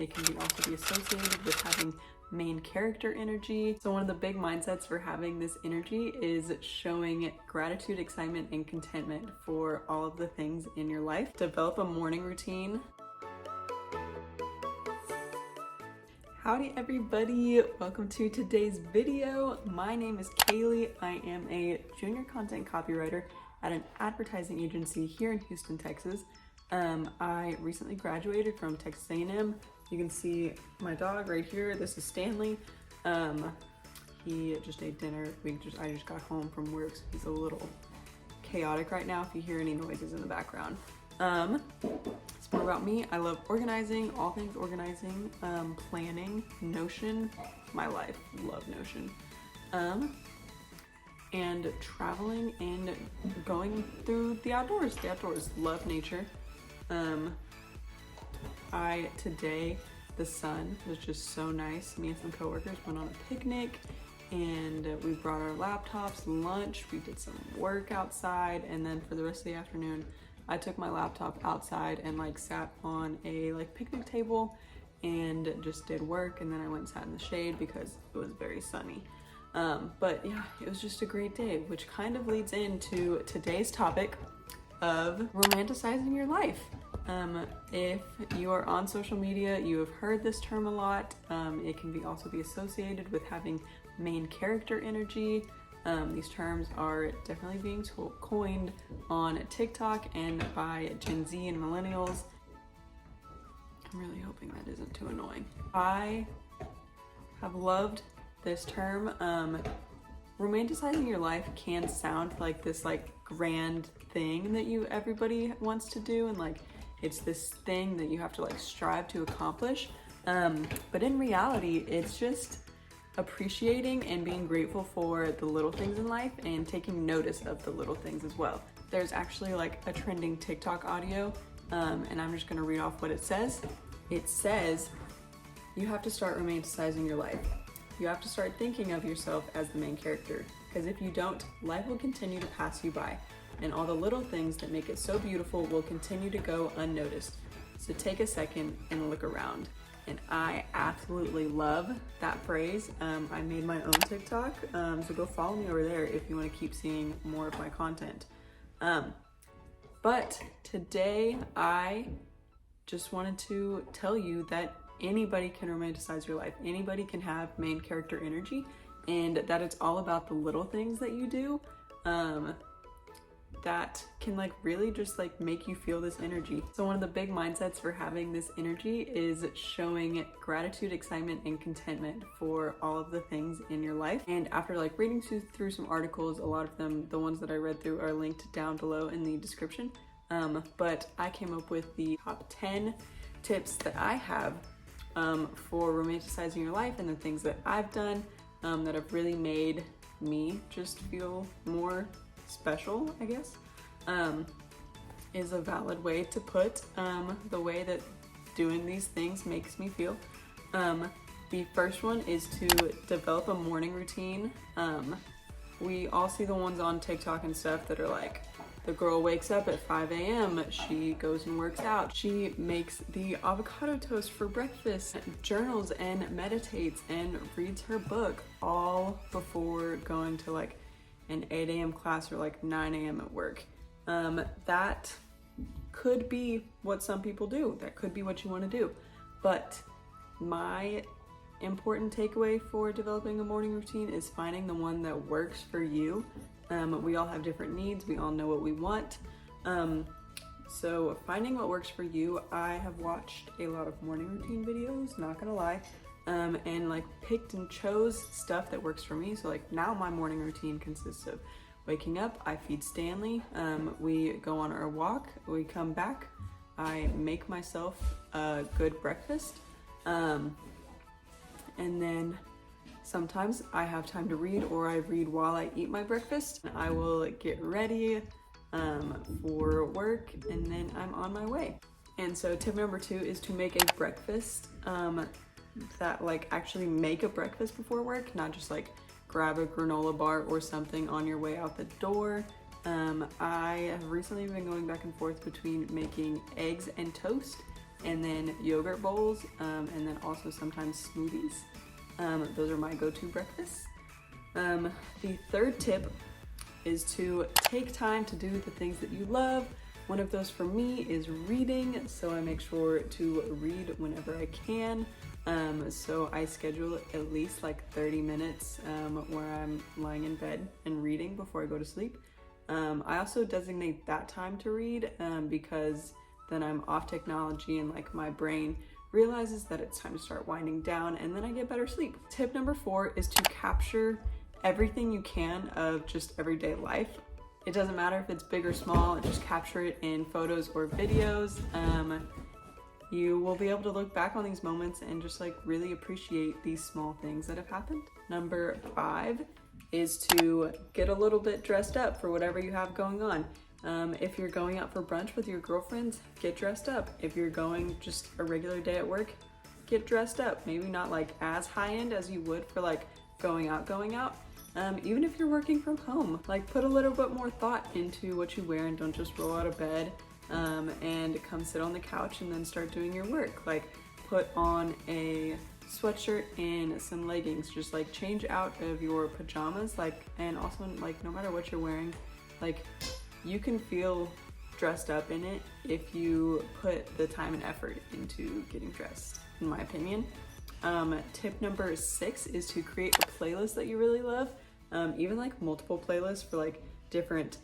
It can also be associated with having main character energy. So one of the big mindsets for having this energy is showing gratitude, excitement, and contentment for all of the things in your life. Develop a morning routine. Howdy everybody, welcome to today's video. My name is Kaylee. I am a junior content copywriter at an advertising agency here in Houston, Texas. I recently graduated from Texas A&M. You can see my dog right here. This is Stanley. He just ate dinner. I just got home from work, so he's a little chaotic right now if you hear any noises in the background. It's more about me. I love organizing, all things organizing, planning, Notion, my life, love Notion, and traveling and going through the outdoors, love nature. Today, the sun was just so nice. Me and some coworkers went on a picnic and we brought our laptops, lunch, we did some work outside, and then for the rest of the afternoon, I took my laptop outside and sat on a picnic table and just did work, and then I went and sat in the shade because it was very sunny. But yeah, it was just a great day, which kind of leads into today's topic of romanticizing your life. If you are on social media, you have heard this term a lot. It can also be associated with having main character energy. These terms are definitely being coined on TikTok and by Gen Z and millennials. I'm really hoping that isn't too annoying. I have loved this term. Romanticizing your life can sound like this grand thing that everybody wants to do, and it's this thing that you have to strive to accomplish. But in reality, it's just appreciating and being grateful for the little things in life and taking notice of the little things as well. There's actually a trending TikTok audio, and I'm just gonna read off what it says. It says, you have to start romanticizing your life. You have to start thinking of yourself as the main character, because if you don't, life will continue to pass you by, and all the little things that make it so beautiful will continue to go unnoticed. So take a second and look around. And I absolutely love that phrase. I made my own TikTok, so go follow me over there if you want to keep seeing more of my content. But today I just wanted to tell you that anybody can romanticize your life. Anybody can have main character energy, and that it's all about the little things that you do that can really just make you feel this energy. So one of the big mindsets for having this energy is showing gratitude, excitement, and contentment for all of the things in your life. And after reading through some articles, a lot of them, the ones that I read through, are linked down below in the description. But I came up with the top 10 tips that I have for romanticizing your life, and the things that I've done that have really made me just feel more special, I guess, is a valid way to put the way that doing these things makes me feel. The first one is to develop a morning routine. We all see the ones on TikTok and stuff that are the girl wakes up at 5 a.m., she goes and works out, she makes the avocado toast for breakfast, journals and meditates and reads her book, all before going to an 8 a.m. class or 9 a.m. at work. That could be what some people do. That could be what you want to do. But my important takeaway for developing a morning routine is finding the one that works for you. We all have different needs. We all know what we want. So finding what works for you. I have watched a lot of morning routine videos, not gonna lie. And picked and chose stuff that works for me. So now my morning routine consists of waking up, I feed Stanley, we go on our walk, we come back, I make myself a good breakfast, and then sometimes I have time to read, or I read while I eat my breakfast. I will get ready for work, and then I'm on my way. And so tip number 2 is to make a breakfast that actually make a breakfast before work, not just grab a granola bar or something on your way out the door. I have recently been going back and forth between making eggs and toast and then yogurt bowls, and then also sometimes smoothies. Those are my go-to breakfasts. The third tip is to take time to do the things that you love. One of those for me is reading, so I make sure to read whenever I can. So I schedule at least like 30 minutes where I'm lying in bed and reading before I go to sleep. I also designate that time to read because then I'm off technology and like my brain realizes that it's time to start winding down, and then I get better sleep. Tip number 4 is to capture everything you can of just everyday life. It doesn't matter if it's big or small, just capture it in photos or videos. You will be able to look back on these moments and just like really appreciate these small things that have happened. Number 5 is to get a little bit dressed up for whatever you have going on. If you're going out for brunch with your girlfriends, get dressed up. If you're going just a regular day at work, get dressed up. Maybe not like as high end as you would for like going out. Even if you're working from home, like put a little bit more thought into what you wear and don't just roll out of bed and come sit on the couch and then start doing your work. Like put on a sweatshirt and some leggings, just like change out of your pajamas, like, and also like no matter what you're wearing, like you can feel dressed up in it if you put the time and effort into getting dressed, in my opinion. Tip number 6 is to create a playlist that you really love, even like multiple playlists for like different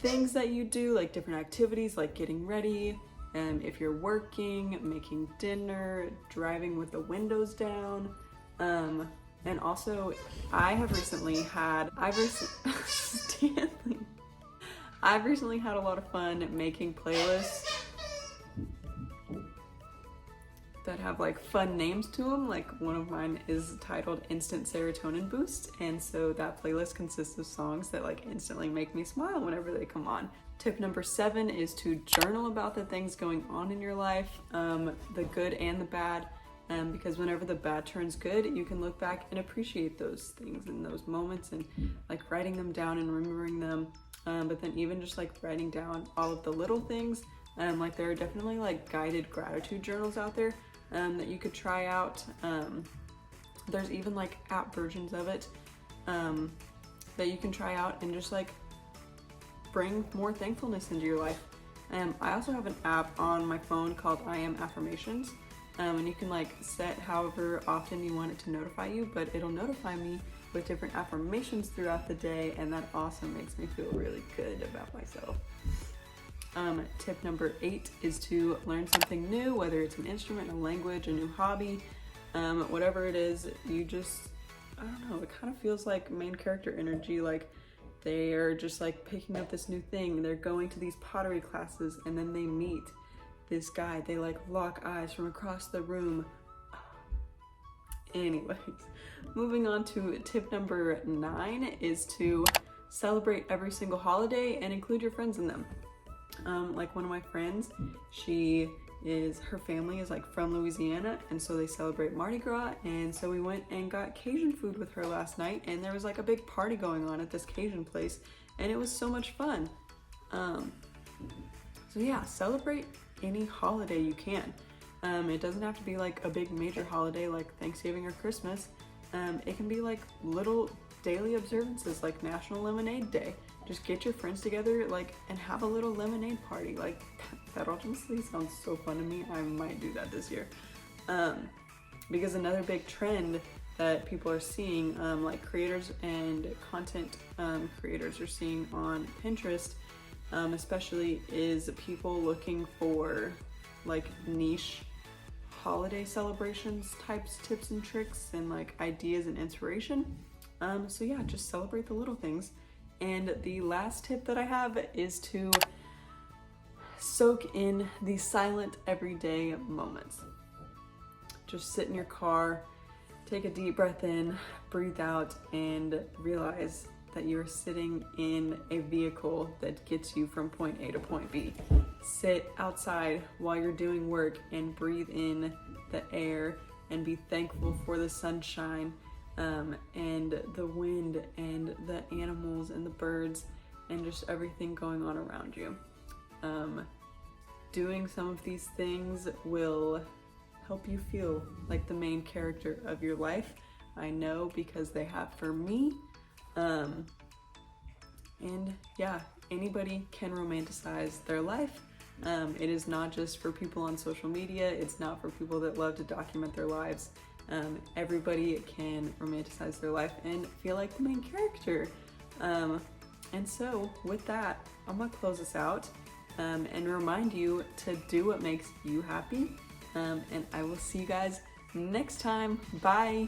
things that you do, like different activities, like getting ready, if you're working, making dinner, driving with the windows down. And also I've recently had a lot of fun making playlists that have like fun names to them. Like one of mine is titled Instant Serotonin Boost, and so that playlist consists of songs that like instantly make me smile whenever they come on. Tip number 7 is to journal about the things going on in your life, the good and the bad, because whenever the bad turns good, you can look back and appreciate those things and those moments and like writing them down and remembering them. But then even just like writing down all of the little things, like there are definitely like guided gratitude journals out there that you could try out. There's even like app versions of it that you can try out and just like bring more thankfulness into your life. I also have an app on my phone called I Am Affirmations, and you can like set however often you want it to notify you, but it'll notify me with different affirmations throughout the day, and that also makes me feel really good about myself. Tip number 8 is to learn something new, whether it's an instrument, a language, a new hobby, whatever it is. You just, I don't know, it kind of feels like main character energy, like they are just like picking up this new thing. They're going to these pottery classes and then they meet this guy. They like lock eyes from across the room. Anyways, moving on to tip number 9 is to celebrate every single holiday and include your friends in them. Like one of my friends, her family is like from Louisiana, and so they celebrate Mardi Gras, and so we went and got Cajun food with her last night, and there was like a big party going on at this Cajun place, and it was so much fun. So yeah, celebrate any holiday you can. It doesn't have to be like a big major holiday like Thanksgiving or Christmas. It can be like little daily observances like National Lemonade Day. Just get your friends together like and have a little lemonade party. Like that honestly sounds so fun to me. I might do that this year. Because another big trend that people are seeing, like creators and content creators are seeing on Pinterest, especially, is people looking for like niche holiday celebrations types, tips and tricks, and like ideas and inspiration. So yeah, just celebrate the little things. And the last tip that I have is to soak in the silent everyday moments. Just sit in your car, take a deep breath in, breathe out, and realize that you're sitting in a vehicle that gets you from point A to point B. Sit outside while you're doing work and breathe in the air and be thankful for the sunshine, and the wind and the animals and the birds and just everything going on around you. doing some of these things will help you feel like the main character of your life. I know because they have for me. And yeah, anybody can romanticize their life. It is not just for people on social media. It's not for people that love to document their lives. Everybody can romanticize their life and feel like the main character. And so with that, I'm gonna close this out and remind you to do what makes you happy. And I will see you guys next time. Bye.